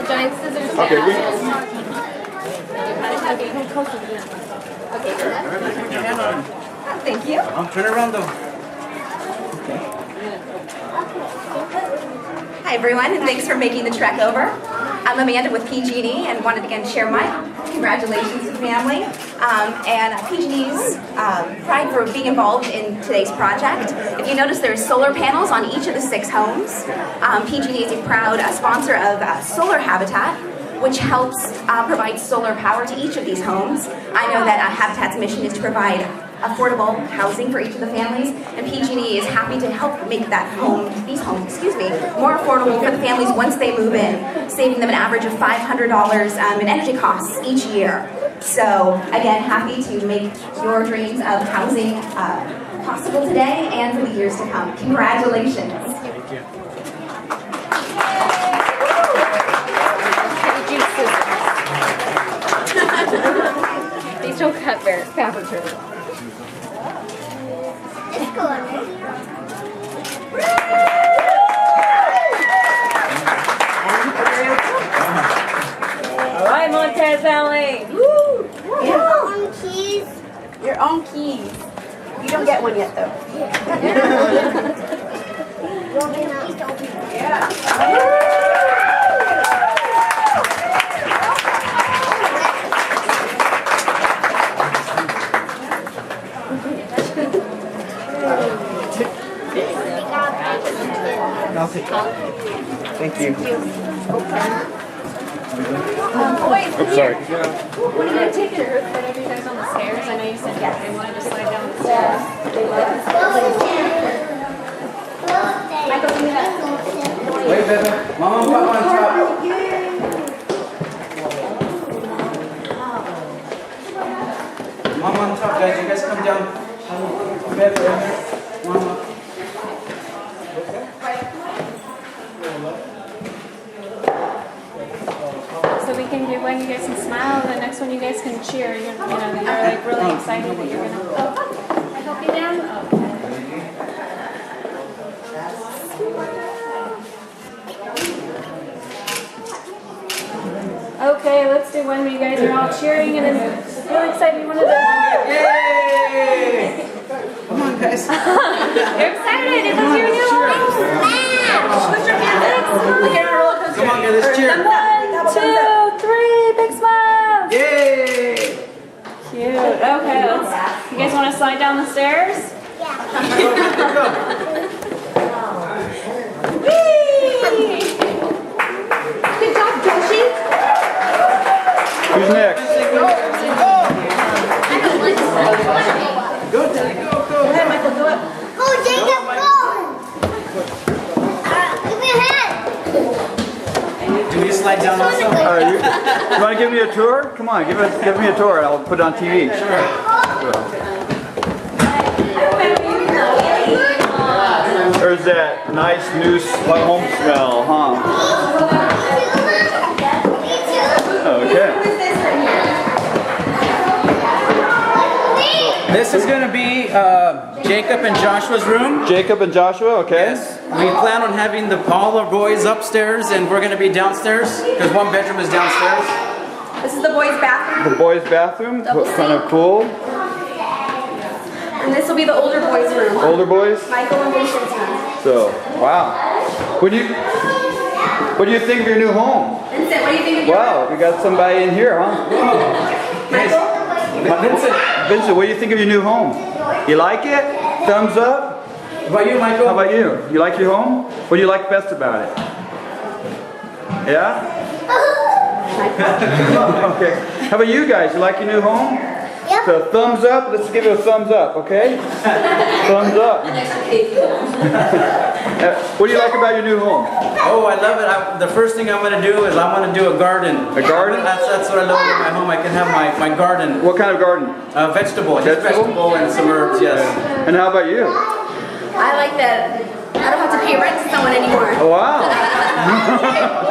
Giant scissors. Okay. Thank you. Turn around though. Hi everyone, and thanks for making the trek over. I'm Amanda with PG&E and wanted to again share my congratulations to the family and PG&E's pride for being involved in today's project. If you notice, there's solar panels on each of the 6 homes. PG&E is a proud sponsor of Solar Habitat, which helps provide solar power to each of these homes. I know that Habitat's mission is to provide affordable housing for each of the families, and PG&E is happy to help make these homes, more affordable for the families once they move in, saving them an average of $500 in energy costs each year. So again, happy to make your dreams of housing possible today and for the years to come. Congratulations. Thank you. These don't cut fabric very well. All right, Montez Valley. Woo! Your own keys. Your own keys. You don't get one yet, though. Yeah. I'll take that. Thank you. Boys, Oops, sorry. what are you going to take it? Whatever you guys on the stairs. I know you said they wanted to slide down the stairs. Michael, do that. Wait, baby. Mama and Papa on top. Mama on top, guys. You guys come down. Baby, Mama. So we can do one you guys can smile, the next one you guys can cheer. You're like really excited that you're gonna. Oh, I help you down. Okay, let's do one where you guys are all cheering and then really excited. You want to do. Yay! Come on, guys. You're excited. It's your new home. Push your hands up. Like you're on a roller coaster. Come on, guys. Let's cheer. 1, 2, 3, big smiles. Yay! Cute. Okay, you guys want to slide down the stairs? Whee! Good job, Joshi. Who's next? Go, Daddy. Go. Go ahead, Michael, do it. Go, Jacob, go. Give me a hand. Do we slide down also? All right, you want to give me a tour? Come on, give me a tour and I'll put it on TV. There's that nice new home smell, huh? Okay. This is going to be Jacob and Joshua's room. Jacob and Joshua, okay. Yes. We plan on having all our boys upstairs and we're going to be downstairs because one bedroom is downstairs. This is the boys' bathroom, The boys' bathroom, kind of cool. and this will be the older boys' room. Older boys. Michael and Vincent's room. So, wow. What do you think of your new home? Vincent, what do you think of your Wow, we got somebody in here, huh? Michael? Vincent, what do you think of your new home? You like it? Thumbs up? What about you, Michael? How about you? You like your home? What do you like best about it? Yeah? Okay. How about you guys? You like your new home? Yep. So thumbs up. Let's give it a thumbs up, okay? Thumbs up. What do you like about your new home? Oh, I love it. The first thing I'm going to do is I want to do a garden. A garden? That's what I love about my home. I can have my garden. What kind of garden? Vegetable. Just vegetable and some herbs, yes. And how about you? I like that I don't have to pay rent to someone anymore. Oh, wow. I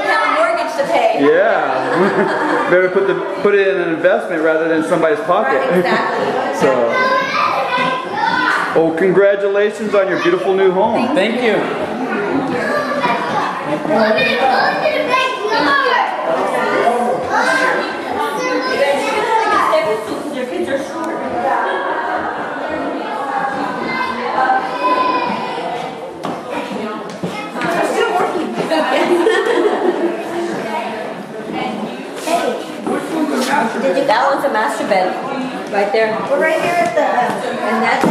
have a mortgage to pay. Yeah. Better put it in an investment rather than somebody's pocket. Right, exactly. So, oh, congratulations on your beautiful new home. Thank you. We're gonna go to the backyard. That one's a master bed, right there. We're right here at the, and that's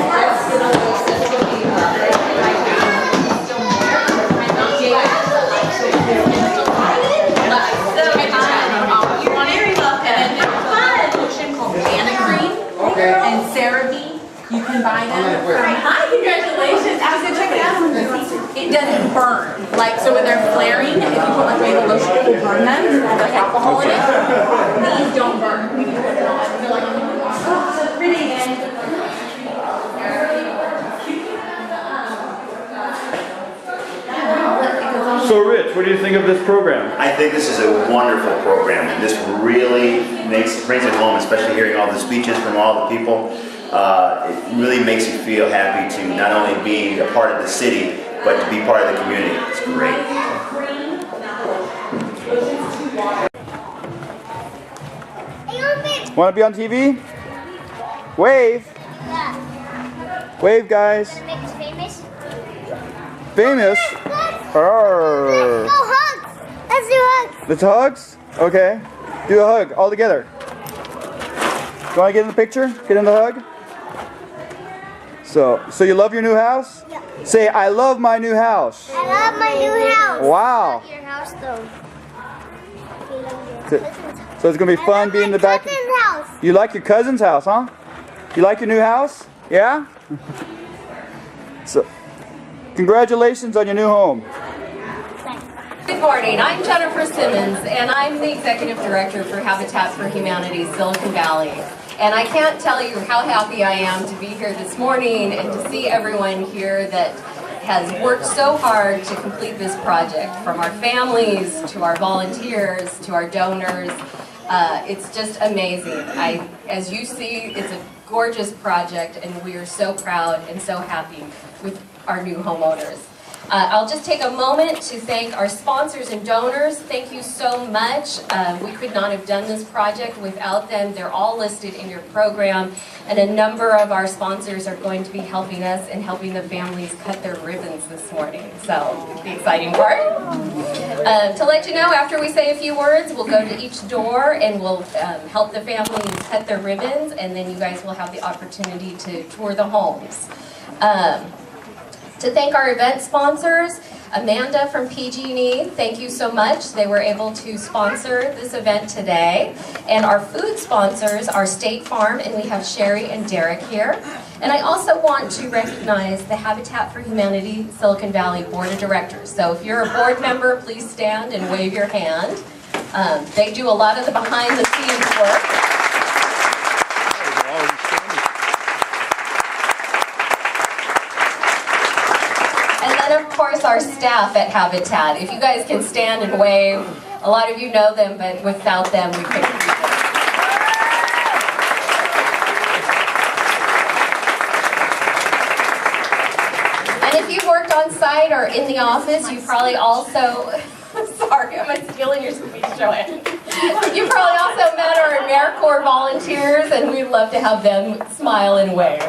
and CeraVe, you can buy them. Hi, congratulations. I was gonna check it out. It doesn't burn. Like, so when they're flaring, if you put like maybe lotion, it will burn them. There's alcohol in it. These don't burn. They're like, oh, so pretty. So Rich, what do you think of this program? I think this is a wonderful program, and this really brings it home, especially hearing all the speeches from all the people. It really makes you feel happy to not only be a part of the city, but to be part of the community. It's great. Want to be on TV? Wave. Wave, guys. Make us famous. Famous? Arr. Let's go hugs. Let's do hugs. Let's hugs? Okay. Do a hug all together. You want to get in the picture? Get in the hug? So you love your new house? Yeah. Say, I love my new house. I love my new house. Wow. Your house though. So it's going to be fun being in the back. House. You like your cousin's house, huh? You like your new house? Yeah? So, congratulations on your new home. Good morning, I'm Jennifer Simmons, and I'm the Executive Director for Habitat for Humanity Silicon Valley. And I can't tell you how happy I am to be here this morning and to see everyone here that has worked so hard to complete this project, from our families to our volunteers to our donors. It's just amazing. As you see, it's a gorgeous project, and we are so proud and so happy with our new homeowners. I'll just take a moment to thank our sponsors and donors. Thank you so much. We could not have done this project without them. They're all listed in your program, and a number of our sponsors are going to be helping us and helping the families cut their ribbons this morning. So, the exciting part. To let you know, after we say a few words, we'll go to each door and we'll help the families cut their ribbons, and then you guys will have the opportunity to tour the homes. To thank our event sponsors, Amanda from PG&E, thank you so much. They were able to sponsor this event today. And our food sponsors are State Farm, and we have Sherry and Derek here. And I also want to recognize the Habitat for Humanity Silicon Valley Board of Directors. So if you're a board member, please stand and wave your hand. They do a lot of the behind the scenes work. Of course, our staff at Habitat. If you guys can stand and wave, a lot of you know them, but without them, we couldn't do this. And if you've worked on site or in the office, you probably also, sorry, am I stealing your speech, Joanne? You probably also met our AmeriCorps volunteers, and we'd love to have them smile and wave.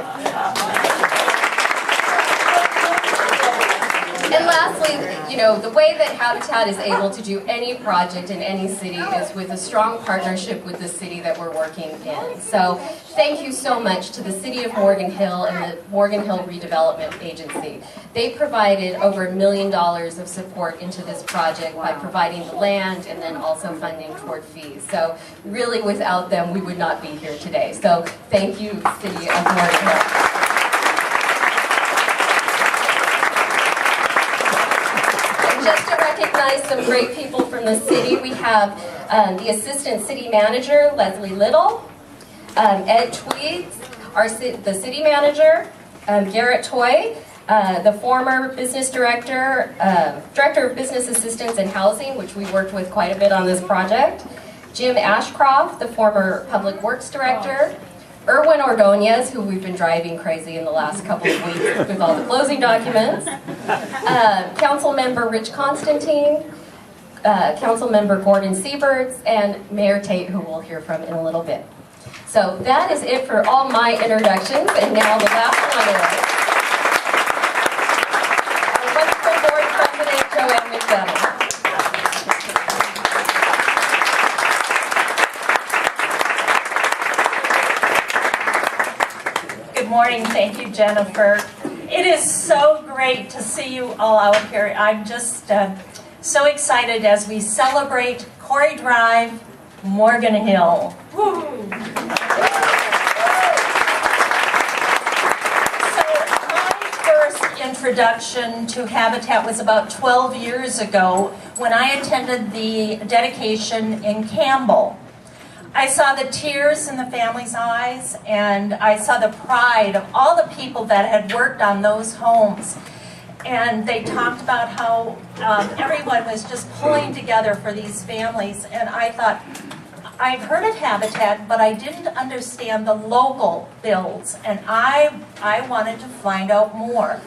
And lastly, you know, the way that Habitat is able to do any project in any city is with a strong partnership with the city that we're working in. So thank you so much to the City of Morgan Hill and the Morgan Hill Redevelopment Agency. They provided over $1 million of support into this project by providing the land and then also funding toward fees. So really, without them, we would not be here today. So thank you, City of Morgan Hill. Just to recognize some great people from the city, we have the Assistant City Manager, Leslie Little, Ed Tweeds, the City Manager, Garrett Toy, the former Business Director, Director of Business Assistance and Housing, which we worked with quite a bit on this project, Jim Ashcroft, the former Public Works Director, Erwin Ordonez, who we've been driving crazy in the last couple of weeks with all the closing documents, Council Member Rich Constantine, Council Member Gordon Sieberts, and Mayor Tate, who we'll hear from in a little bit. So that is it for all my introductions, and now the last one is our wonderful Board President, Joanne McDonough. morning. Thank you, Jennifer. It is so great to see you all out here. I'm just so excited as we celebrate Corey Drive, Morgan Hill. Woo! So my first introduction to Habitat was about 12 years ago when I attended the dedication in Campbell. I saw the tears in the family's eyes, and I saw the pride of all the people that had worked on those homes. And they talked about how everyone was just pulling together for these families. And I thought, I'd heard of Habitat, but I didn't understand the local builds. And I wanted to find out more.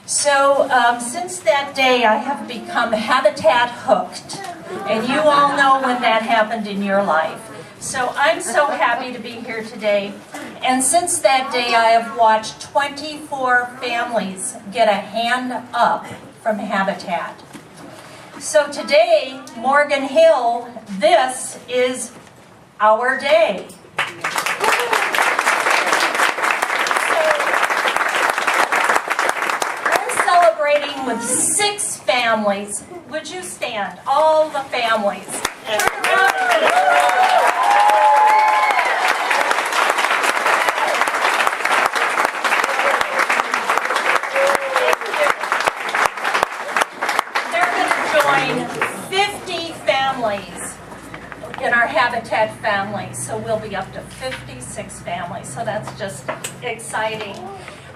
So since that day, I have become Habitat hooked. And you all know when that happened in your life. So I'm so happy to be here today. And since that day, I have watched 24 families get a hand up from Habitat. So today, Morgan Hill, this is our day. We're celebrating with 6 families. Would you stand? All the families. Turn around. Join 50 families in our Habitat family, so we'll be up to 56 families, so that's just exciting.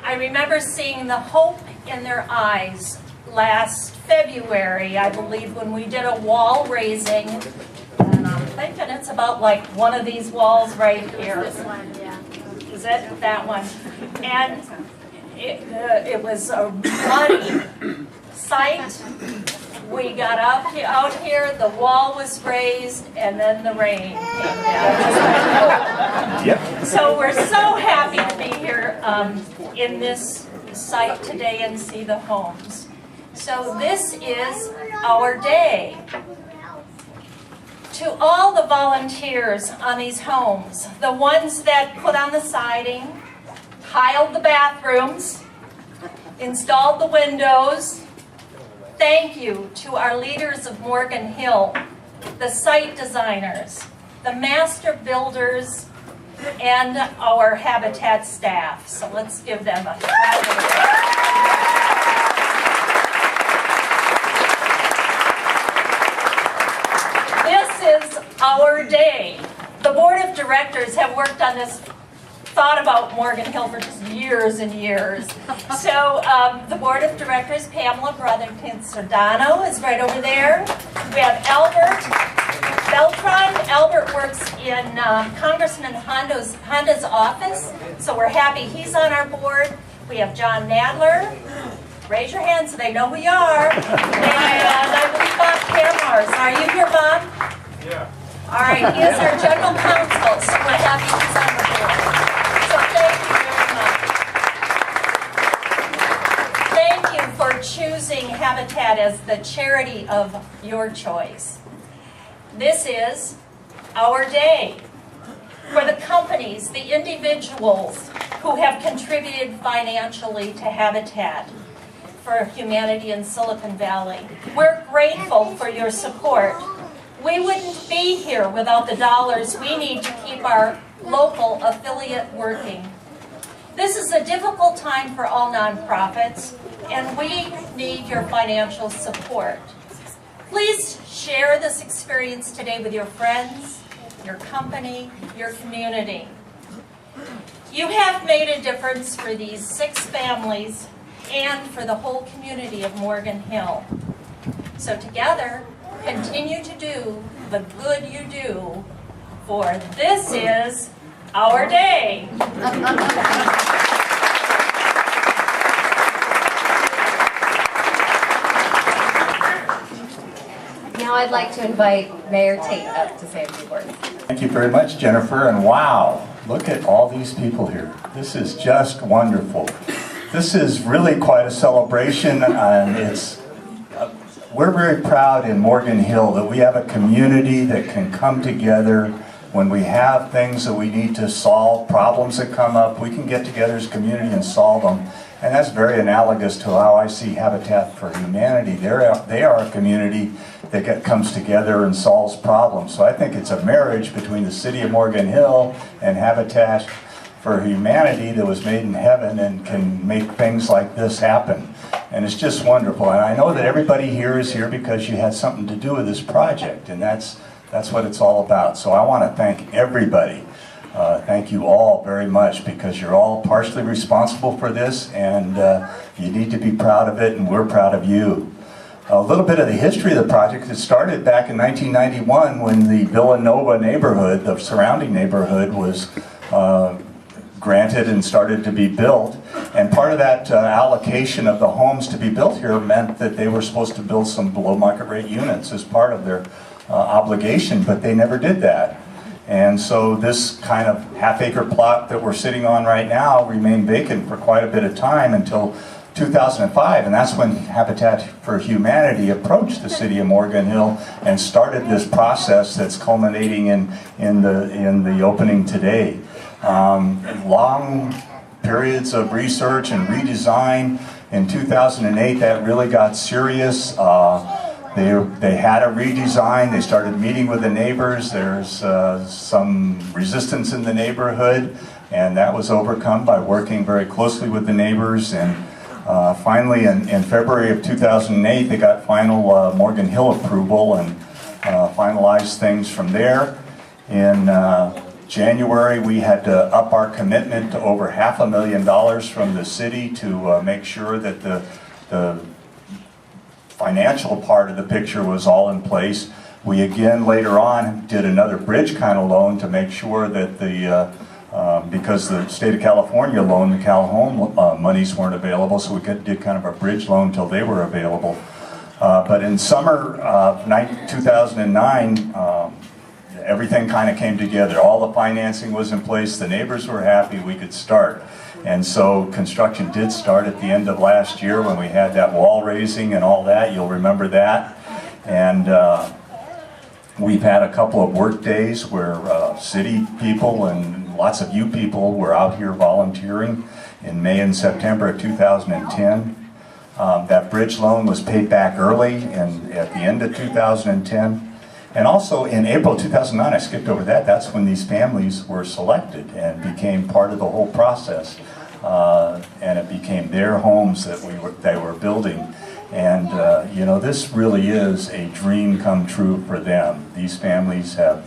I remember seeing the hope in their eyes last February, I believe, when we did a wall raising, and I'm thinking it's about like one of these walls right here. This one, yeah. Is it? That one. And it was a muddy site. We got out here, the wall was raised, and then the rain came down. Yep. So we're so happy to be here in this site today and see the homes. So this is our day. To all the volunteers on these homes, the ones that put on the siding, tiled the bathrooms, installed the windows, thank you to our leaders of Morgan Hill, the site designers, the master builders, and our Habitat staff. So let's give them a round. This is our day. The board of directors have worked on this, thought about Morgan Hill for just years and years. So the board of directors, Pamela Brotherton-Sordano is right over there. We have Albert Beltran. Albert works in Congressman Honda's office, so we're happy he's on our board. We have John Nadler. Raise your hand so they know who you are. And I believe Bob Camars. Are you here, Bob? Yeah. All right, he is our general counsel, so we're happy he's on the board. So thank you very much. Thank you for choosing Habitat as the charity of your choice. This is our day. For the companies, the individuals who have contributed financially to Habitat for Humanity in Silicon Valley, we're grateful for your support. We wouldn't be here without the dollars we need to keep our local affiliate working. This is a difficult time for all nonprofits, and we need your financial support. Please share this experience today with your friends, your company, your community. You have made a difference for these 6 families and for the whole community of Morgan Hill. So together, continue to do the good you do, for this is our day. Now I'd like to invite Mayor Tate up to say a few words. Thank you very much, Jennifer, and wow, look at all these people here. This is just wonderful. This is really quite a celebration, and we're very proud in Morgan Hill that we have a community that can come together when we have things that we need to solve, problems that come up, we can get together as a community and solve them. And that's very analogous to how I see Habitat for Humanity. They are a community that comes together and solves problems. So I think it's a marriage between the city of Morgan Hill and Habitat for Humanity that was made in heaven and can make things like this happen. And it's just wonderful. And I know that everybody here is here because you had something to do with this project, and that's what it's all about. So I want to thank everybody. Thank you all very much, because you're all partially responsible for this, and you need to be proud of it, and we're proud of you. A little bit of the history of the project. It started back in 1991 when the Villanova neighborhood, the surrounding neighborhood, was granted and started to be built. And part of that allocation of the homes to be built here meant that they were supposed to build some below market rate units as part of their obligation, but they never did that. And so this kind of half-acre plot that we're sitting on right now remained vacant for quite a bit of time until 2005, and that's when Habitat for Humanity approached the city of Morgan Hill and started this process that's culminating in the opening today. Long periods of research and redesign. In 2008, that really got serious. They had a redesign. They started meeting with the neighbors. There's some resistance in the neighborhood, and that was overcome by working very closely with the neighbors. And finally, in February of 2008, they got final Morgan Hill approval and finalized things from there. In January, we had to up our commitment to over $500,000 from the city to make sure that the financial part of the picture was all in place. We again later on did another bridge kind of loan to make sure that because the state of California loan, the Cal Home monies weren't available, so we did kind of a bridge loan until they were available. But in summer of 2009, everything kind of came together. All the financing was in place, the neighbors were happy, we could start. And so construction did start at the end of last year when we had that wall raising and all that. You'll remember that. And we've had a couple of work days where city people and lots of you people were out here volunteering in May and September of 2010. That bridge loan was paid back early and at the end of 2010. And also in April 2009, I skipped over that, that's when these families were selected and became part of the whole process. And it became their homes that they were building. And you know, this really is a dream come true for them. These families have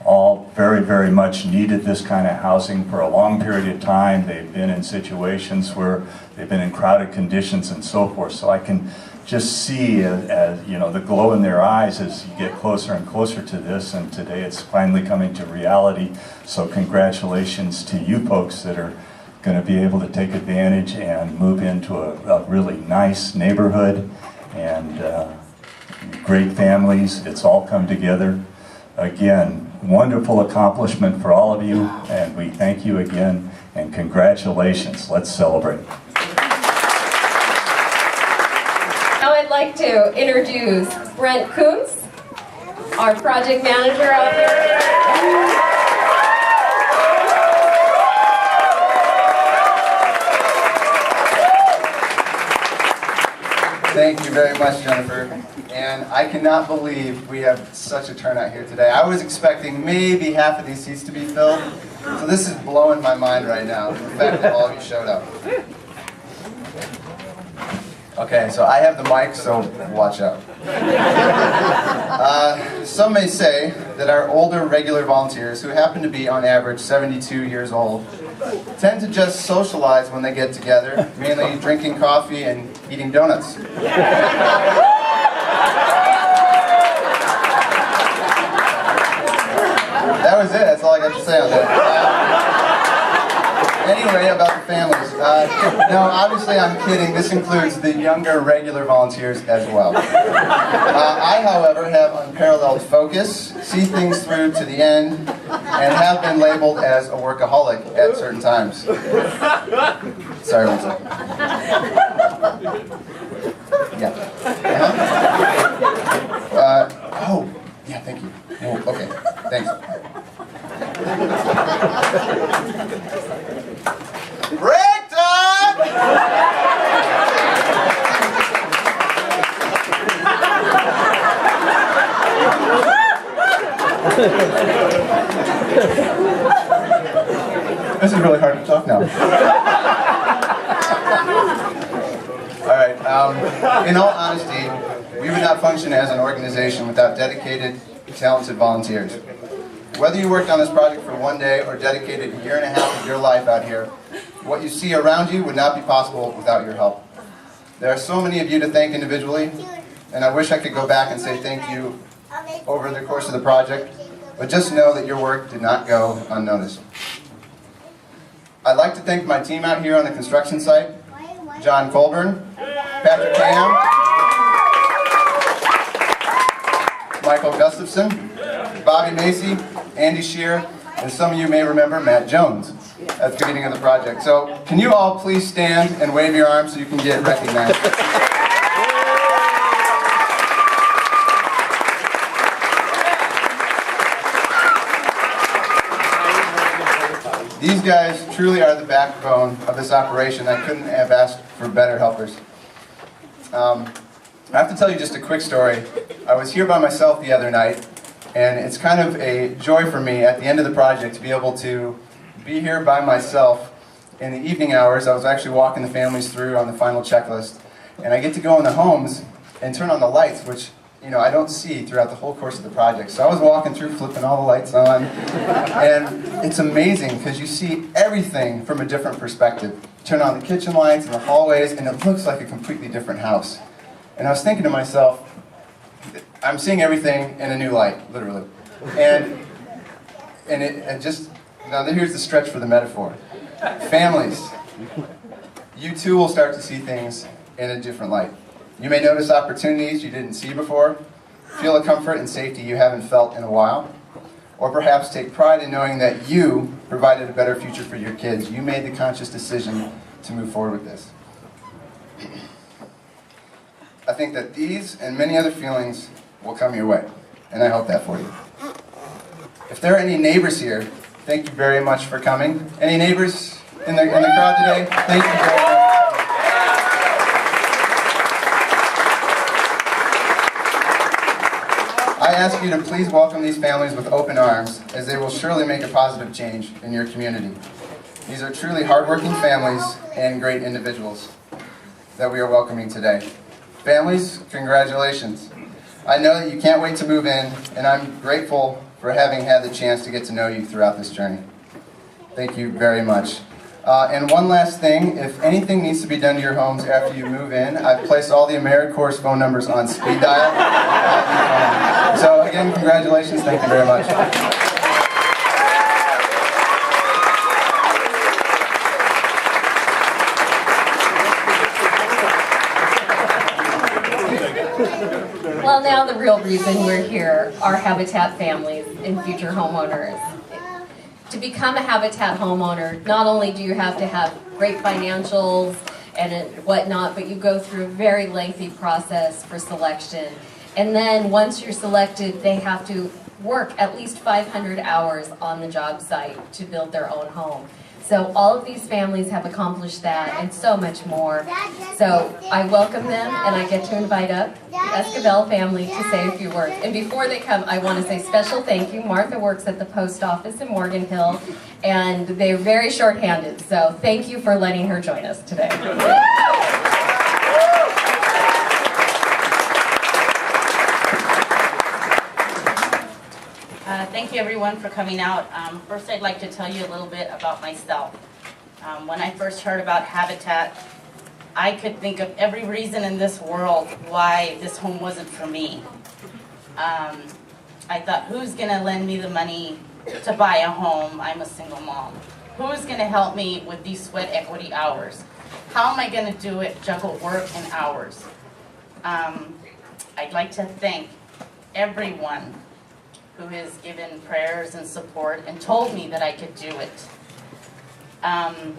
all very, very much needed this kind of housing for a long period of time. They've been in situations where they've been in crowded conditions and so forth. So I can just see, as you know, the glow in their eyes as you get closer and closer to this, and today it's finally coming to reality. So congratulations to you folks that are going to be able to take advantage and move into a really nice neighborhood and great families. It's all come together. Again, wonderful accomplishment for all of you, and we thank you again, and congratulations. Let's celebrate. Now I'd like to introduce Brent Koontz, our project manager out there. Thank you very much, Jennifer. And I cannot believe we have such a turnout here today. I was expecting maybe half of these seats to be filled. So this is blowing my mind right now, the fact that all of you showed up. Okay, so I have the mic, so watch out. Some may say that our older regular volunteers, who happen to be on average 72 years old, tend to just socialize when they get together, mainly drinking coffee and eating donuts. That was it, that's all I got to say on that. Anyway, about the families. No, obviously I'm kidding. This includes the younger regular volunteers as well. I, however, have unparalleled focus, see things through to the end, and have been labeled as a workaholic at certain times. Sorry, one second. Yeah. Oh, yeah, thank you. Oh, okay, thanks. Break time! This is really hard to talk now. All right, in all honesty, we would not function as an organization without dedicated, talented volunteers. Whether you worked on this project for one day or dedicated a year and a half of your life out here, what you see around you would not be possible without your help. There are so many of you to thank individually, and I wish I could go back and say thank you over the course of the project, but just know that your work did not go unnoticed. I'd like to thank my team out here on the construction site, John Colburn, Patrick Ham, Michael Gustafson, Bobby Macy, Andy Shear, and some of you may remember Matt Jones at the beginning of the project. So can you all please stand and wave your arms so you can get recognized? These guys truly are the backbone of this operation. I couldn't have asked for better helpers. I have to tell you just a quick story. I was here by myself the other night, and it's kind of a joy for me at the end of the project to be able to be here by myself in the evening hours. I was actually walking the families through on the final checklist, and I get to go in the homes and turn on the lights, which I don't see throughout the whole course of the project. So I was walking through, flipping all the lights on, and it's amazing because you see everything from a different perspective. Turn on the kitchen lights and the hallways, and it looks like a completely different house. And I was thinking to myself, I'm seeing everything in a new light, literally. And it just, now here's the stretch for the metaphor. Families, you too will start to see things in a different light. You may notice opportunities you didn't see before, feel a comfort and safety you haven't felt in a while, or perhaps take pride in knowing that you provided a better future for your kids. You made the conscious decision to move forward with this. I think that these and many other feelings will come your way, and I hope that for you. If there are any neighbors here, thank you very much for coming. Any neighbors in the crowd today? Thank you very much. I ask you to please welcome these families with open arms, as they will surely make a positive change in your community. These are truly hardworking families and great individuals that we are welcoming today. Families, congratulations. I know that you can't wait to move in, and I'm grateful for having had the chance to get to know you throughout this journey. Thank you very much. And one last thing, if anything needs to be done to your homes after you move in, I've placed all the AmeriCorps phone numbers on speed dial. So again, congratulations, thank you very much. Well, now the real reason we're here are Habitat families and future homeowners. To become a Habitat homeowner, not only do you have to have great financials and whatnot, but you go through a very lengthy process for selection. And then once you're selected, they have to work at least 500 hours on the job site to build their own home. So all of these families have accomplished that and so much more. So I welcome them, and I get to invite up the Esquivel family to say a few words. And before they come, I want to say special thank you. Martha works at the post office in Morgan Hill, and they're very short-handed. So thank you for letting her join us today. Thank you everyone for coming out. First I'd like to tell you a little bit about myself. When I first heard about Habitat, I could think of every reason in this world why this home wasn't for me. I thought, who's going to lend me the money to buy a home? I'm a single mom. Who's going to help me with these sweat equity hours? How am I going to do it, juggle work and hours? I'd like to thank everyone who has given prayers and support and told me that I could do it. I'd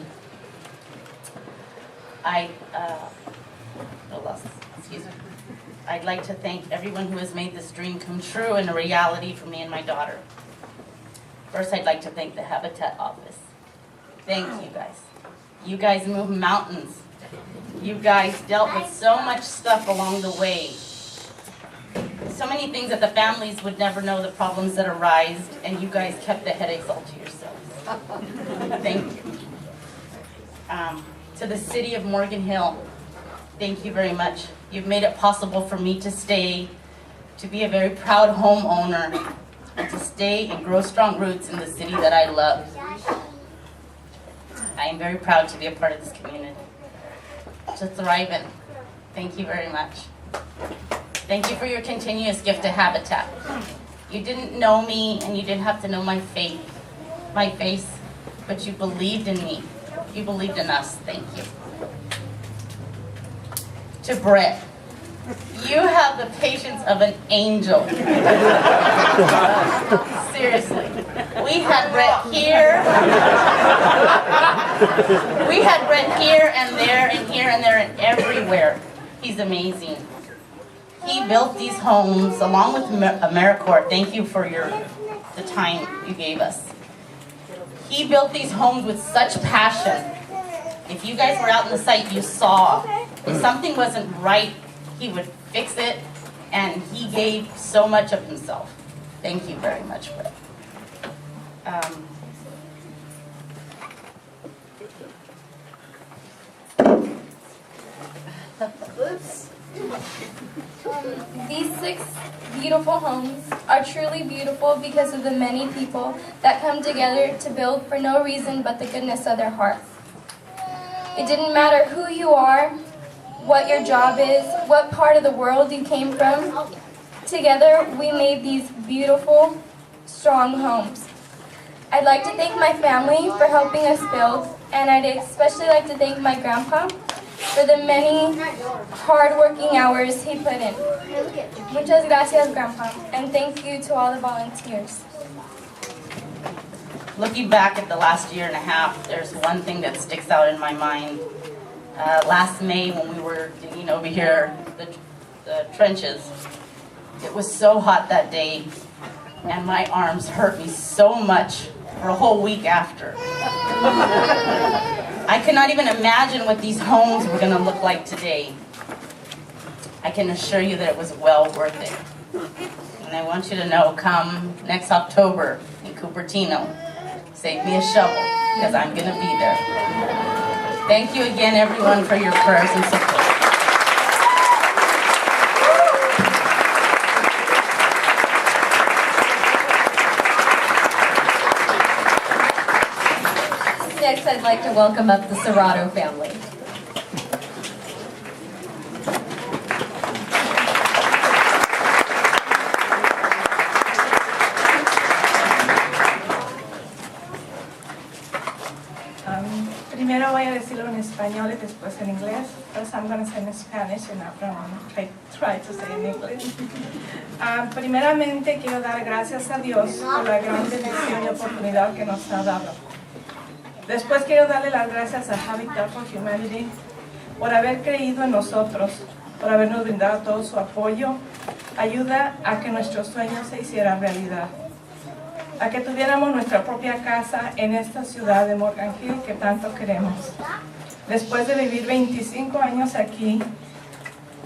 like to thank everyone who has made this dream come true and a reality for me and my daughter. First, I'd like to thank the Habitat office. Thank you guys. You guys move mountains. You guys dealt with so much stuff along the way. So many things that the families would never know, the problems that arise, and you guys kept the headaches all to yourselves. Thank you. To the city of Morgan Hill, thank you very much. You've made it possible for me to stay, to be a very proud homeowner, and to stay and grow strong roots in the city that I love. I am very proud to be a part of this community. To thrive in. Thank you very much. Thank you for your continuous gift to Habitat. You didn't know me and you didn't have to know my face, but you believed in me. You believed in us. Thank you. To Brett, you have the patience of an angel. Seriously. We had Brett here. We had Brett here and there and here and there and everywhere. He's amazing. He built these homes along with AmeriCorps. Thank you for the time you gave us. He built these homes with such passion. If you guys were out in the site, you saw if something wasn't right, he would fix it, and he gave so much of himself. Thank you very much, Brett. These 6 beautiful homes are truly beautiful because of the many people that come together to build for no reason but the goodness of their hearts. It didn't matter who you are, what your job is, what part of the world you came from. Together, we made these beautiful, strong homes. I'd like to thank my family for helping us build, and I'd especially like to thank my grandpa for the many hard-working hours he put in. Muchas gracias, Grandpa, and thank you to all the volunteers. Looking back at the last year and a half, there's one thing that sticks out in my mind. Last May, when we were digging over here, the trenches, it was so hot that day, and my arms hurt me so much for a whole week after. I could not even imagine what these homes were going to look like today. I can assure you that it was well worth it. And I want you to know, come next October in Cupertino, save me a shovel, because I'm going to be there. Thank you again, everyone, for your prayers and support. Next, I'd like to welcome up the Serrato family. Primero voy a decirlo en español y después en inglés. First I'm going to say in Spanish and after I'm going to try to say in English. Primeramente quiero dar gracias a Dios por la gran bendición y oportunidad que nos ha dado. Después quiero darle las gracias a Habitat for Humanity por haber creído en nosotros, por habernos brindado todo su apoyo, ayuda a que nuestros sueños se hicieran realidad, a que tuviéramos nuestra propia casa en esta ciudad de Morgan Hill que tanto queremos. Después de vivir 25 años aquí,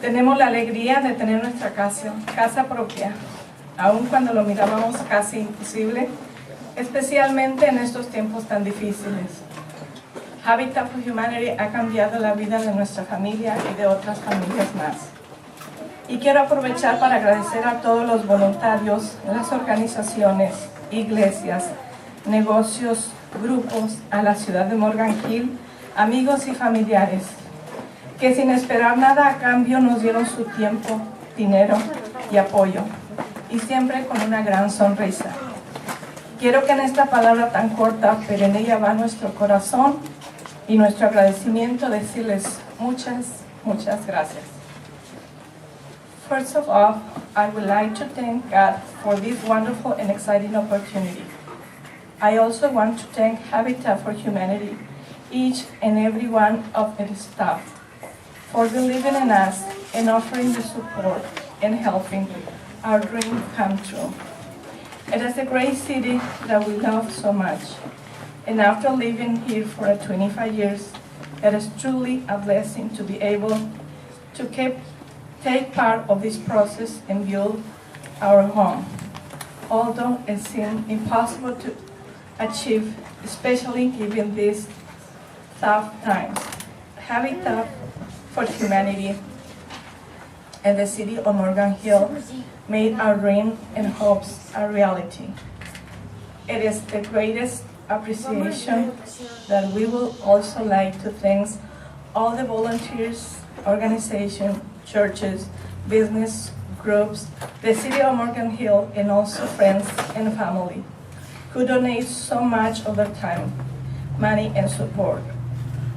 tenemos la alegría de tener nuestra casa propia, aun cuando lo mirábamos casi imposible, especialmente en estos tiempos tan difíciles. Habitat for Humanity ha cambiado la vida de nuestra familia y de otras familias más. Y quiero aprovechar para agradecer a todos los voluntarios, las organizaciones, iglesias, negocios, grupos, a la ciudad de Morgan Hill, amigos y familiares, que sin esperar nada a cambio nos dieron su tiempo, dinero y apoyo, y siempre con una gran sonrisa. Quiero que en esta palabra tan corta, pero en ella va nuestro corazón y nuestro agradecimiento, decirles muchas, muchas gracias. First of all, I would like to thank God for this wonderful and exciting opportunity. I also want to thank Habitat for Humanity, each and every one of its staff, for believing in us and offering the support and helping our dream come true. It is a great city that we love so much. And after living here for 25 years, it is truly a blessing to be able to take part of this process and build our home. Although it seems impossible to achieve, especially given these tough times, Habitat for Humanity and the City of Morgan Hill made our dream and hopes a reality. It is the greatest appreciation that we would also like to thank all the volunteers, organizations, churches, business groups, the City of Morgan Hill, and also friends and family who donate so much of their time, money, and support,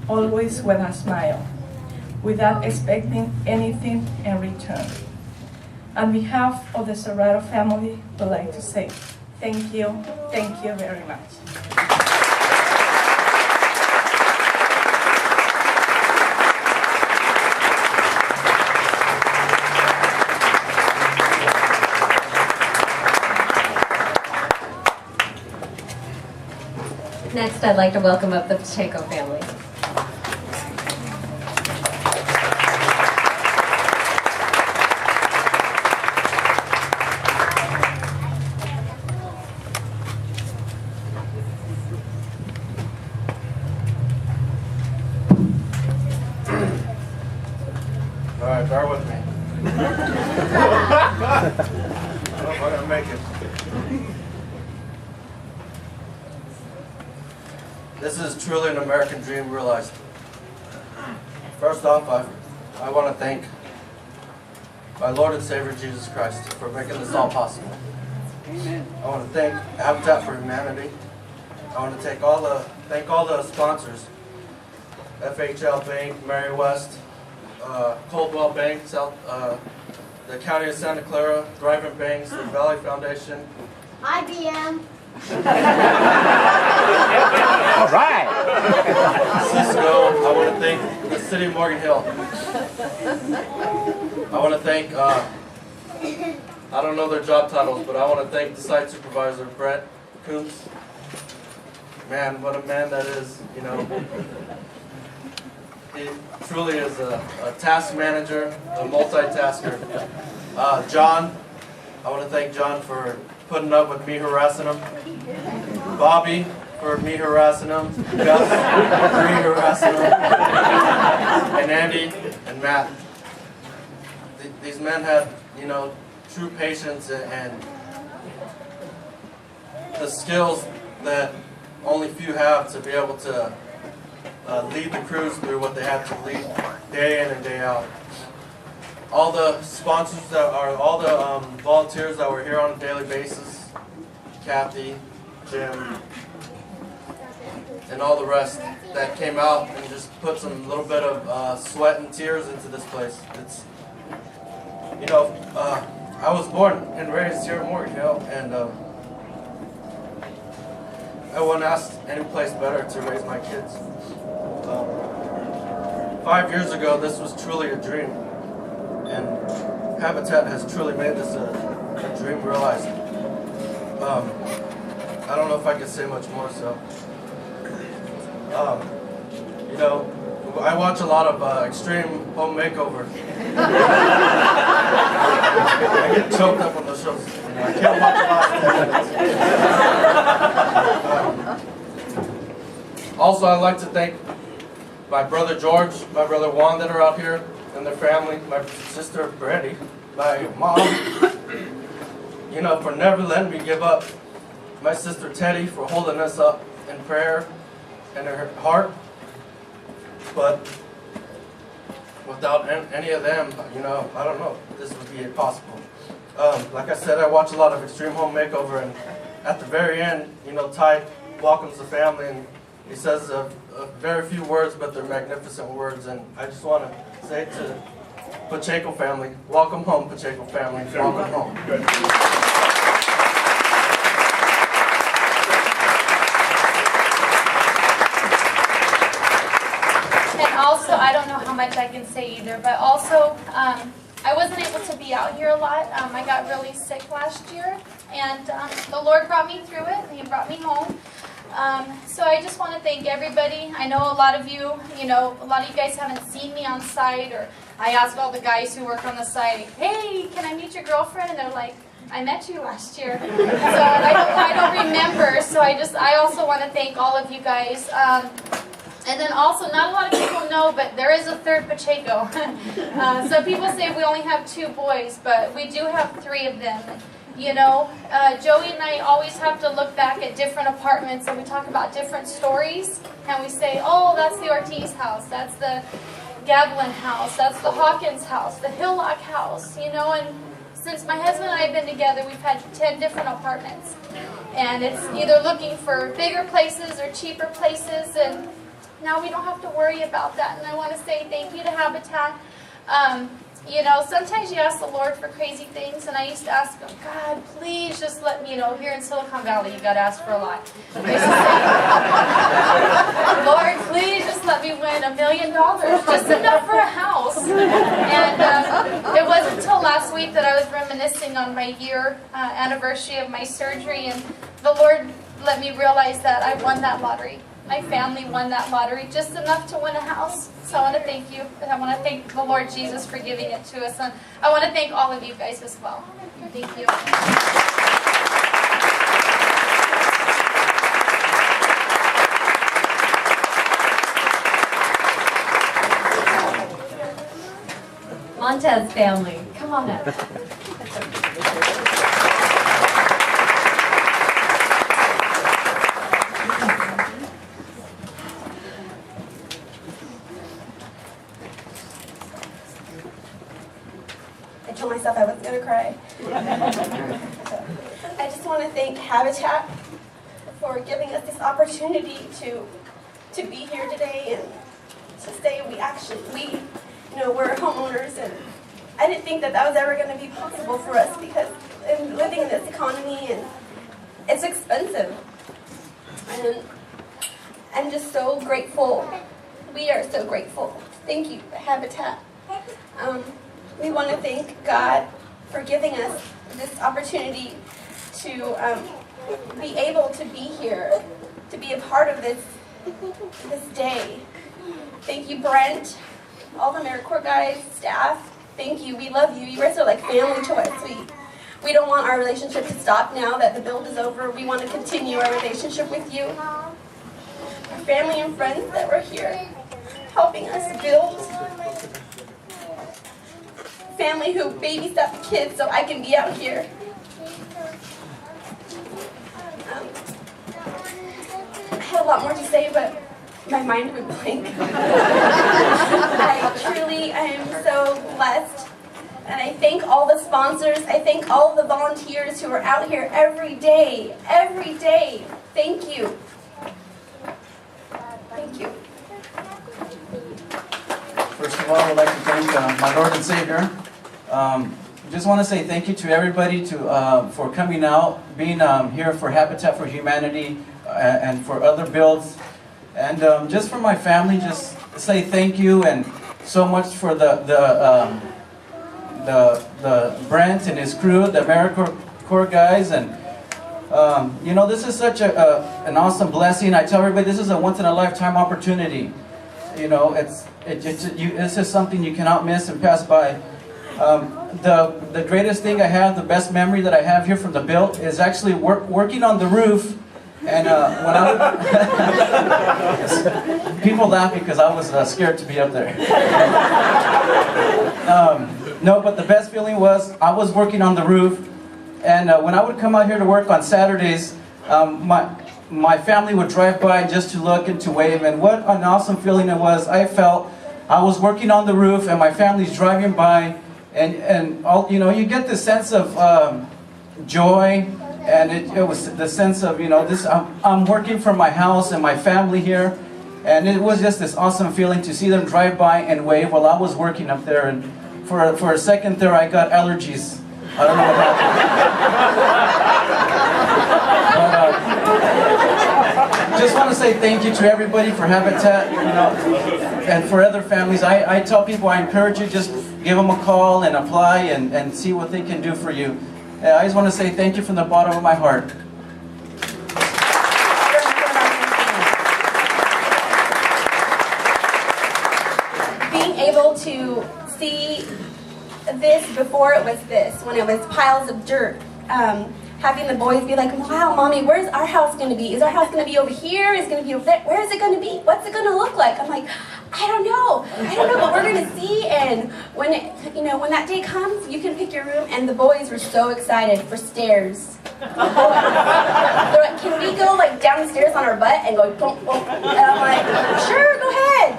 always with a smile, without expecting anything in return. On behalf of the Serrato family, we'd like to say thank you very much. Next, I'd like to welcome up the Pacheco family. All right, bear with me. I don't know if I'm gonna make it. This is truly an American dream realized. First off, I want to thank my Lord and Savior Jesus Christ for making this all possible. Amen. I want to thank Habitat for Humanity. I want to thank all the sponsors: FHL Bank, Mary West, Coldwell Bank, the County of Santa Clara, Thrivent Banks, the Valley Foundation, IBM. All right. Cisco. I want to thank the City of Morgan Hill. I want to thank, I don't know their job titles, but I want to thank the site supervisor, Brett Coombs. Man, what a man that is, you know. He truly is a task manager, a multitasker. John, I want to thank John for putting up with me harassing him. Bobby for me harassing him. Gus for me harassing him. And Andy and Matt. These men had, you know, true patience and the skills that only few have to be able to lead the crews through what they have to lead day in and day out. All the sponsors that are, all the volunteers that were here on a daily basis, Kathy, Jim, and all the rest that came out and just put some little bit of sweat and tears into this place. It's, you know, I was born and raised here in Morgan Hill, and I wouldn't ask any place better to raise my kids. 5 years ago, this was truly a dream, and Habitat has truly made this a dream realized. I don't know if I can say much more, so. You know, I watch a lot of Extreme Home Makeover. I get choked up on those shows. I can't watch a lot. Also, I'd like to thank my brother George, my brother Juan that are out here, and their family, my sister Brandy, my mom, you know, for never letting me give up, my sister Teddy for holding us up in prayer and her heart, but without any of them, you know, I don't know, this would be impossible. Like I said, I watch a lot of Extreme Home Makeover, and at the very end, you know, Ty welcomes the family, and he says a very few words, but they're magnificent words, and I just want to say to Pacheco family, welcome home, Pacheco family, welcome home. Good. And also, I don't know how much I can say either, but also, I wasn't able to be out here a lot. I got really sick last year, And the Lord brought me through it, and He brought me home. So I just want to thank everybody. I know a lot of you, a lot of you guys haven't seen me on site, or I ask all the guys who work on the site, hey, can I meet your girlfriend? And they're like, I met you last year. So I don't remember. So I also want to thank all of you guys. And then also, not a lot of people know, but there is a third Pacheco. So people say we only have 2 boys, but we do have 3 of them. Joey and I always have to look back at different apartments, and we talk about different stories, and we say, oh, that's the Ortiz house, that's the Gablin house, that's the Hawkins house, the Hillock house, and since my husband and I have been together, we've had 10 different apartments, and it's either looking for bigger places or cheaper places, and now we don't have to worry about that. And I want to say thank you to Habitat. Sometimes you ask the Lord for crazy things, and I used to ask Him, God, please just let me, here in Silicon Valley, you got to ask for a lot. I used to say, Lord, please just let me win $1 million, just enough for a house. And it wasn't until last week that I was reminiscing on my year anniversary of my surgery, and the Lord let me realize that I won that lottery. My family won that lottery, just enough to win a house. So I want to thank you. I want to thank the Lord Jesus for giving it to us. And I want to thank all of you guys as well. Thank you. Montez family, come on up. I told myself I wasn't going to cry. I just want to thank Habitat for giving us this opportunity to be here today and to say we're homeowners, and I didn't think that was ever going to be possible for us because in living in this economy, and it's expensive. And I'm just so grateful. We are so grateful. Thank you, Habitat. We want to thank God for giving us this opportunity to be able to be here, to be a part of this day. Thank you, Brent, all the AmeriCorps guys, staff. Thank you. We love you. You guys are like family to us. We don't want our relationship to stop now that the build is over. We want to continue our relationship with you. Our family and friends that were here helping us build. Family who babysat the kids so I can be out here. I had a lot more to say, but my mind went blank. I am so blessed. And I thank all the sponsors. I thank all the volunteers who are out here every day. Every day. Thank you. Thank you. First of all, I would like to thank my Lord and Savior. Just want to say thank you to everybody for coming out, being here for Habitat for Humanity and for other builds. And just for my family, just say thank you, and so much for the Brent and his crew, the AmeriCorps guys, and this is such an awesome blessing. I tell everybody this is a once-in-a-lifetime opportunity. This is something you cannot miss and pass by. The greatest thing I have, the best memory that I have here from the build is actually working on the roof. And when I would, people laugh because I was scared to be up there. No, but the best feeling was I was working on the roof, and when I would come out here to work on Saturdays, my family would drive by just to look and to wave, and what an awesome feeling it was. I felt I was working on the roof, and my family's driving by, and all, you get this sense of joy. And it was the sense of, I'm working for my house and my family here. And it was just this awesome feeling to see them drive by and wave while I was working up there. And for a second there, I got allergies. I don't know what happened. But, just want to say thank you to everybody for Habitat, and for other families. I tell people, I encourage you, just give them a call and apply and see what they can do for you. I just want to say thank you from the bottom of my heart. Being able to see this before it was this, when it was piles of dirt, having the boys be like, wow, Mommy, where's our house going to be? Is our house going to be over here? Is it going to be over there? Where is it going to be? What's it going to look like? I'm like, I don't know, but we're going to see. And when it, when that day comes, you can pick your room. And the boys were so excited for stairs. They're like, can we go like down the stairs on our butt and go boom, boom? And I'm like, sure, go ahead.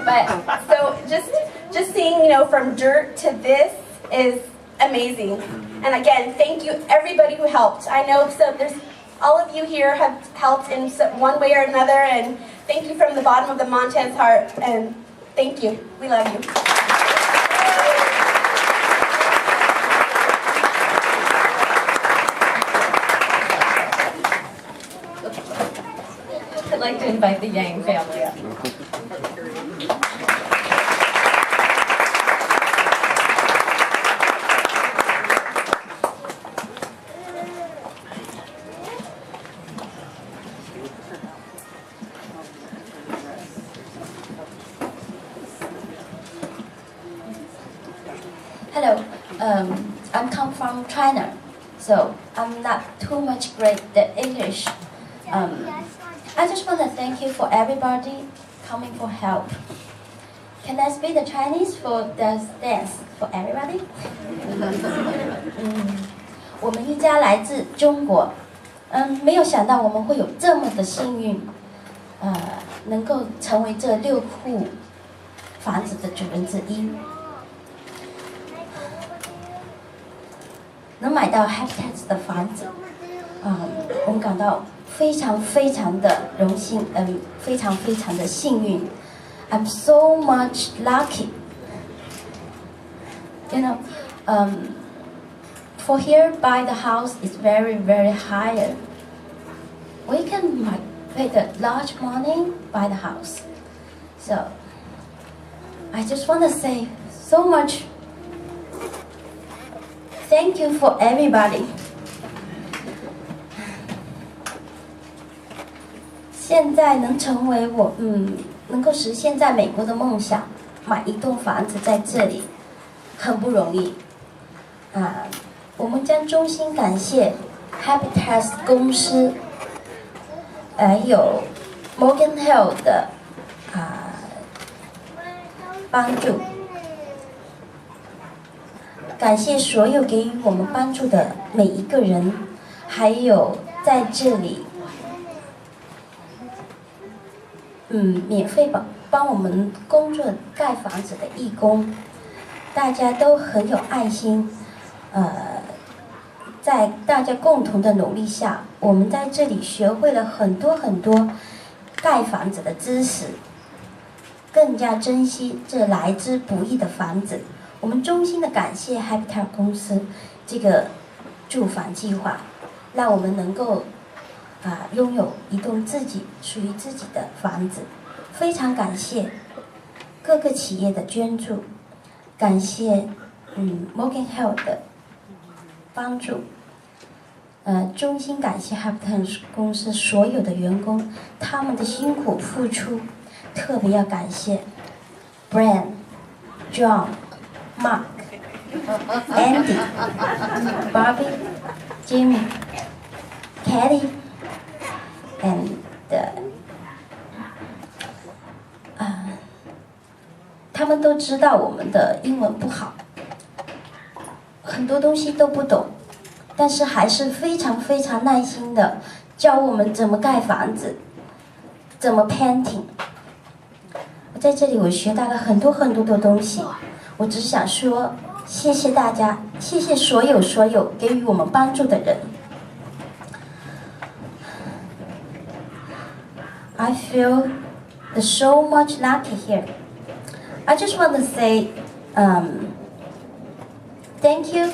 But so just seeing, from dirt to this is amazing. And again, thank you everybody who helped. I know there's all of you here have helped in one way or another, and thank you from the bottom of the Montez heart, and thank you. We love you. I'd like to invite the Yang family up. Hello, I'm come from China, so I'm not too much great at English. I just want to thank you for everybody coming for help. Can I speak the Chinese for the dance for everybody? 我们一家来自中国，没有想到我们会有这么的幸运，能够成为这6户房子的主人之一。能买到 Habitat 的房子，我们感到非常非常的荣幸，非常非常的幸运。I'm so much lucky. For here buy the house is very very higher. We can pay the large money buy the house. So I just want to say so much. Thank you for everybody. 现在能成为我，能够实现在美国的梦想，买一栋房子在这里，很不容易。我们将衷心感谢 Habitat 公司，还有 Morgan Hill 的帮助。感谢所有给予我们帮助的每一个人，还有在这里，免费帮我们工作盖房子的义工，大家都很有爱心，在大家共同的努力下，我们在这里学会了很多很多盖房子的知识，更加珍惜这来之不易的房子。我们衷心的感谢 Habitat 公司这个住房计划，让我们能够拥有一栋属于自己的房子。非常感谢各个企业的捐助，感谢Morgan Hill 的帮助，衷心感谢 Habitat 公司所有的员工，他们的辛苦付出，特别要感谢 Brian、John、Mark、Andy、Bobby、Jimmy、Kelly and 他们都知道我们的英文不好，很多东西都不懂，但是还是非常非常耐心的教我们怎么盖房子，怎么 painting。在这里我学到了很多很多的东西，我只想说谢谢大家，谢谢所有给予我们帮助的人。I feel so much lucky here. I just want to say thank you,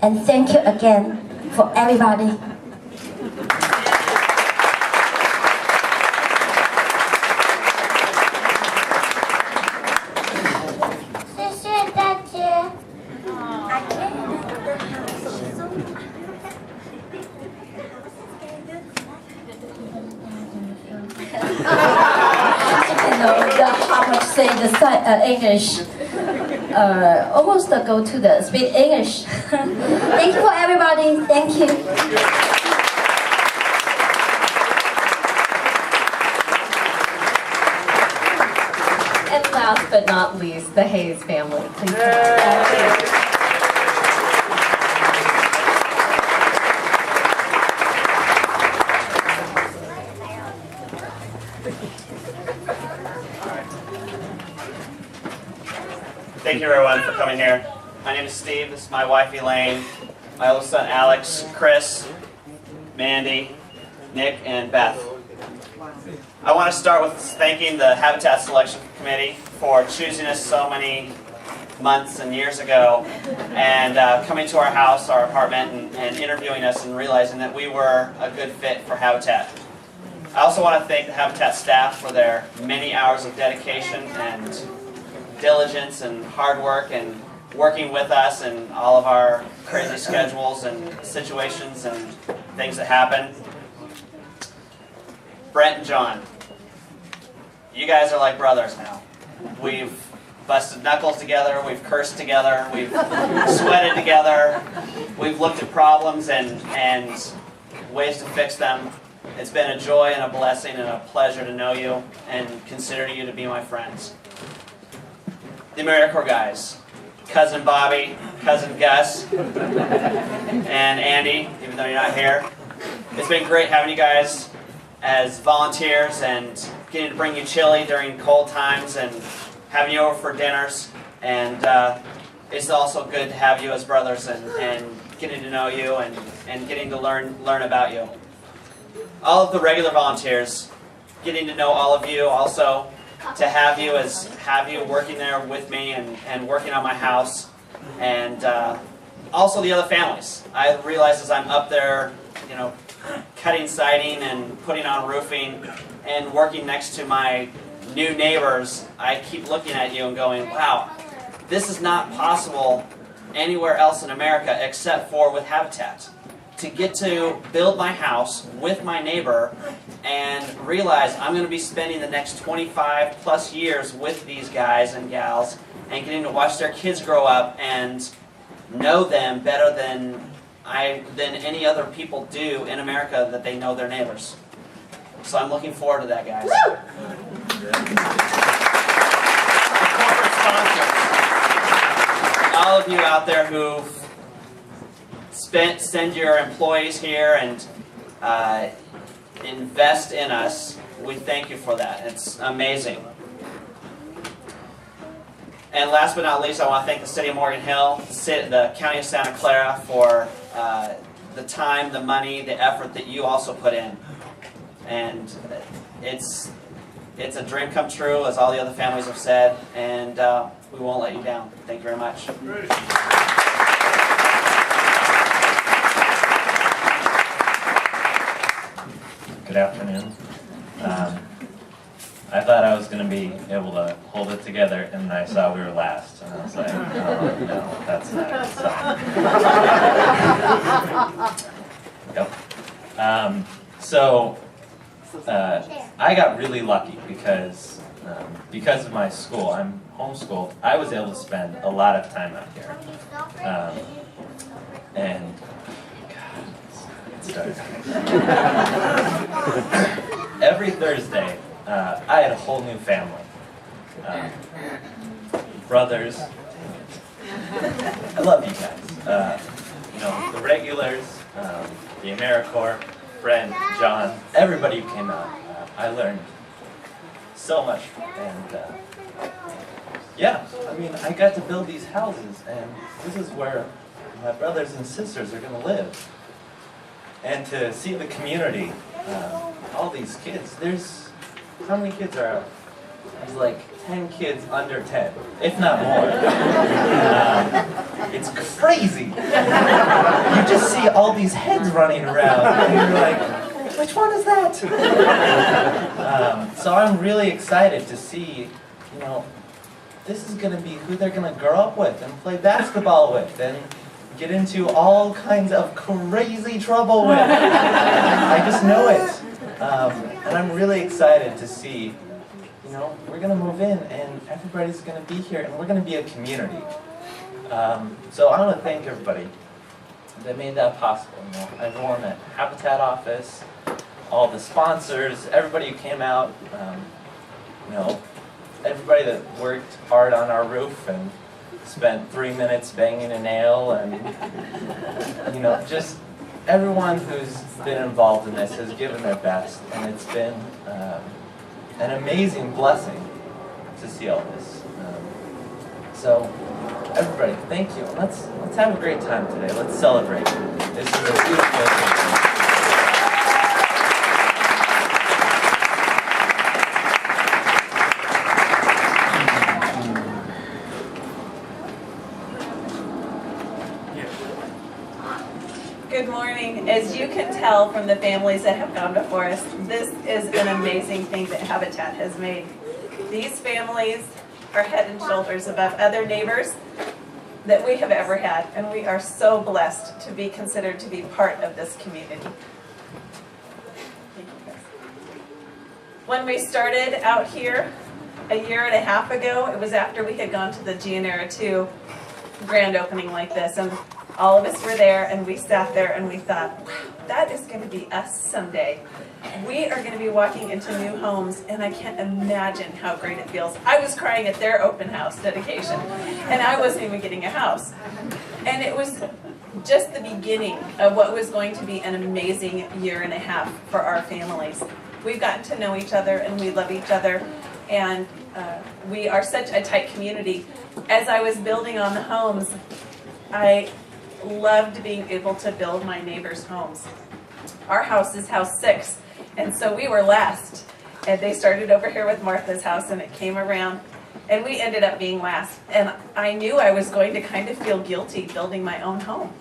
and thank you again for everybody. 谢谢大家。the English. Almost go to the speak English. Thank you for everybody. Thank you. And last but not least, the Hayes family. Please come on. Thank you everyone for coming here. My name is Steve, this is my wife Elaine, my oldest son Alex, Chris, Mandy, Nick, and Beth. I want to start with thanking the Habitat Selection Committee for choosing us so many months and years ago and coming to our house, our apartment, and interviewing us and realizing that we were a good fit for Habitat. I also want to thank the Habitat staff for their many hours of dedication and diligence and hard work and working with us and all of our crazy schedules and situations and things that happen. Brent and John, you guys are like brothers now. We've busted knuckles together, we've cursed together, we've sweated together, we've looked at problems and ways to fix them. It's been a joy and a blessing and a pleasure to know you and consider you to be my friends. The AmeriCorps guys, Cousin Bobby, Cousin Gus, and Andy, even though you're not here. It's been great having you guys as volunteers and getting to bring you chili during cold times and having you over for dinners. And it's also good to have you as brothers and getting to know you and getting to learn about you. All of the regular volunteers, getting to know all of you also. To have you working there with me and working on my house, and also the other families. I realize as I'm up there, you know, cutting siding and putting on roofing and working next to my new neighbors, I keep looking at you and going, wow, this is not possible anywhere else in America except for with Habitat. To get to build my house with my neighbor and realize I'm going to be spending the next 25 plus years with these guys and gals and getting to watch their kids grow up and know them better than any other people do in America that they know their neighbors. So I'm looking forward to that, guys. Corporate sponsors, all of you out there who've send your employees here and invest in us. We thank you for that. It's amazing. And last but not least, I want to thank the City of Morgan Hill, the County of Santa Clara for the time, the money, the effort that you also put in. And it's a dream come true, as all the other families have said, and we won't let you down. Thank you very much. Good afternoon. I thought I was going to be able to hold it together, and I saw we were last, and I was like, oh, no, that's not a sign. Yep. I got really lucky because of my school. I'm homeschooled. I was able to spend a lot of time out here. And every Thursday, I had a whole new family. Brothers. I love you guys. You know, the regulars, the AmeriCorps, Brent, John, everybody who came out. I learned so much. And yeah, I mean, I got to build these houses, and this is where my brothers and sisters are going to live. And to see the community, all these kids, how many kids are out? There's like 10 kids under 10, if not more. It's crazy. You just see all these heads running around, and you're like, which one is that? So I'm really excited to see, you know, this is going to be who they're going to grow up with and play basketball with and get into all kinds of crazy trouble with. I just know it. And I'm really excited to see, you know, we're going to move in and everybody's going to be here and we're going to be a community. So I want to thank everybody that made that possible. You know, everyone at Habitat office, all the sponsors, everybody who came out, you know, everybody that worked hard on our roof and spent 3 minutes banging a nail, and you know, just everyone who's been involved in this has given their best, and it's been an amazing blessing to see all this. So everybody, thank you. Let's have a great time today. Let's celebrate. This is a beautiful thing. Good morning. As you can tell from the families that have gone before us, this is an amazing thing that Habitat has made. These families are head and shoulders above other neighbors that we have ever had, and we are so blessed to be considered to be part of this community. When we started out here a year and a half ago, it was after we had gone to the Gianera 2 grand opening like this, and all of us were there, and we sat there and we thought, wow, that is going to be us someday. We are going to be walking into new homes, and I can't imagine how great it feels. I was crying at their open house dedication, and I wasn't even getting a house. And it was just the beginning of what was going to be an amazing year and a half for our families. We've gotten to know each other, and we love each other, and we are such a tight community. As I was building on the homes, I loved being able to build my neighbors' homes. Our house is house 6, and so we were last. And they started over here with Martha's house, and it came around, and we ended up being last. And I knew I was going to kind of feel guilty building my own home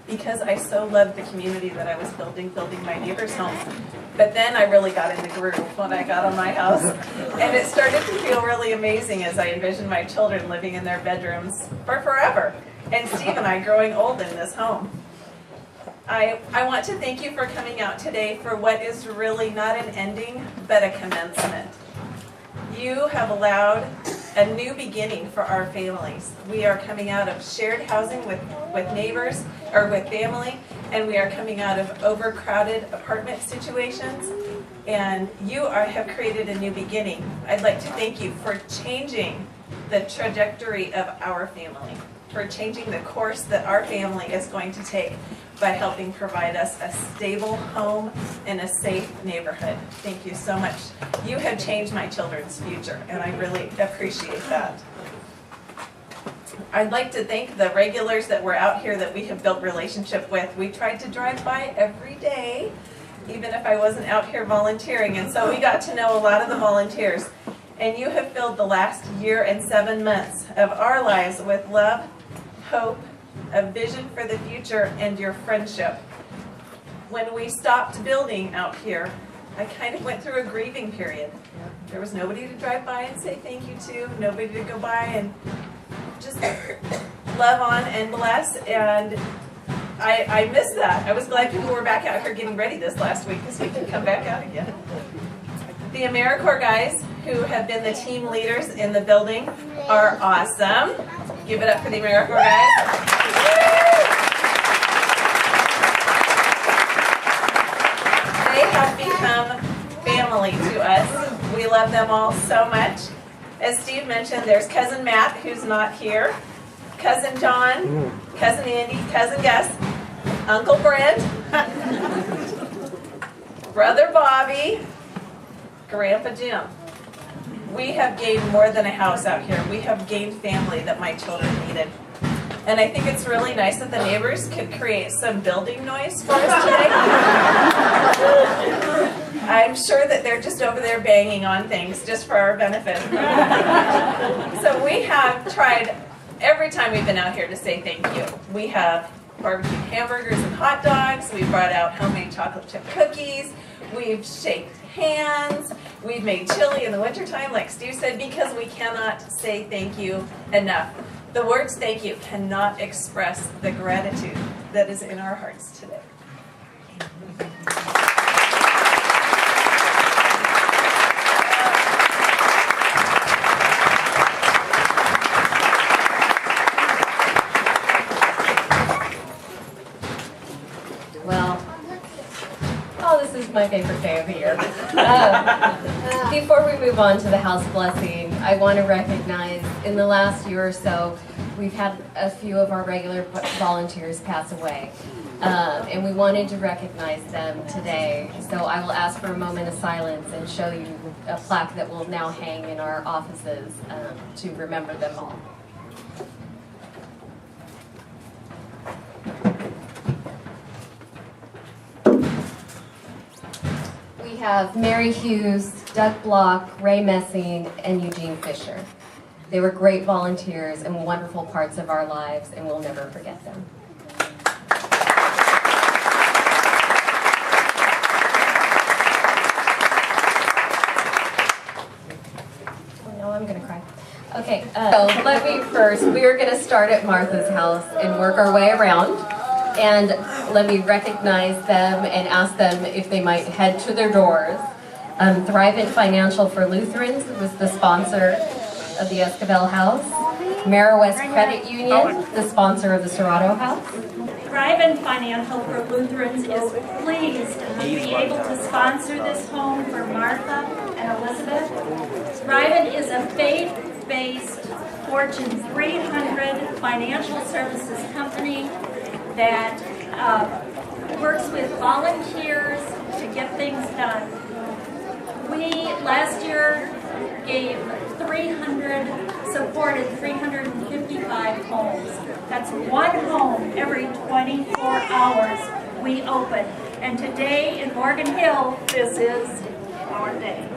because I so loved the community that I was building my neighbors' homes. But then I really got in the groove when I got on my house, and it started to feel really amazing as I envisioned my children living in their bedrooms for forever. And Steve and I growing old in this home. I want to thank you for coming out today for what is really not an ending, but a commencement. You have allowed a new beginning for our families. We are coming out of shared housing with neighbors, or with family, and we are coming out of overcrowded apartment situations, and you have created a new beginning. I'd like to thank you for changing the trajectory of our family, for changing the course that our family is going to take by helping provide us a stable home in a safe neighborhood. Thank you so much. You have changed my children's future, and I really appreciate that. I'd like to thank the regulars that were out here that we have built relationship with. We tried to drive by every day, even if I wasn't out here volunteering, and so we got to know a lot of the volunteers. And you have filled the last year and 7 months of our lives with love, hope, a vision for the future, and your friendship. When we stopped building out here, I kind of went through a grieving period. There was nobody to drive by and say thank you to, nobody to go by and just love on and bless, and I missed that. I was glad people were back out here getting ready this last week because we can come back out again. The AmeriCorps guys, who have been the team leaders in the building, are awesome. Give it up for the AmeriCorps guys. They have become family to us. We love them all so much. As Steve mentioned, there's Cousin Matt, who's not here, Cousin John, Cousin Andy, Cousin Gus, Uncle Brent, Brother Bobby, Grandpa Jim. We have gained more than a house out here. We have gained family that my children needed. And I think it's really nice that the neighbors could create some building noise for us today. I'm sure that they're just over there banging on things just for our benefit. So we have tried every time we've been out here to say thank you. We have barbecued hamburgers and hot dogs. We brought out homemade chocolate chip cookies. We've shaked hands. We've made chili in the wintertime, like Steve said, because we cannot say thank you enough. The words thank you cannot express the gratitude that is in our hearts today. Well, oh, this is my favorite day of the year. Before we move on to the house blessing, I want to recognize in the last year or so, we've had a few of our regular volunteers pass away. And we wanted to recognize them today. So I will ask for a moment of silence and show you a plaque that will now hang in our offices to remember them all. We have Mary Hughes, Doug Block, Ray Messing, and Eugene Fisher. They were great volunteers and wonderful parts of our lives, and we'll never forget them. Oh no, I'm gonna cry. Okay, so let me first, we are gonna start at Martha's house and work our way around. And let me recognize them and ask them if they might head to their doors. Thrivent Financial for Lutherans was the sponsor of the Esquivel House. West Credit Union, the sponsor of the Serrato House. Thrivent Financial for Lutherans is pleased to be able to sponsor this home for Martha and Elizabeth. Thrivent is a faith-based Fortune 300 financial services company that works with volunteers to get things done. We last year supported 355 homes. That's one home every 24 hours we open. And today in Morgan Hill, this is our day.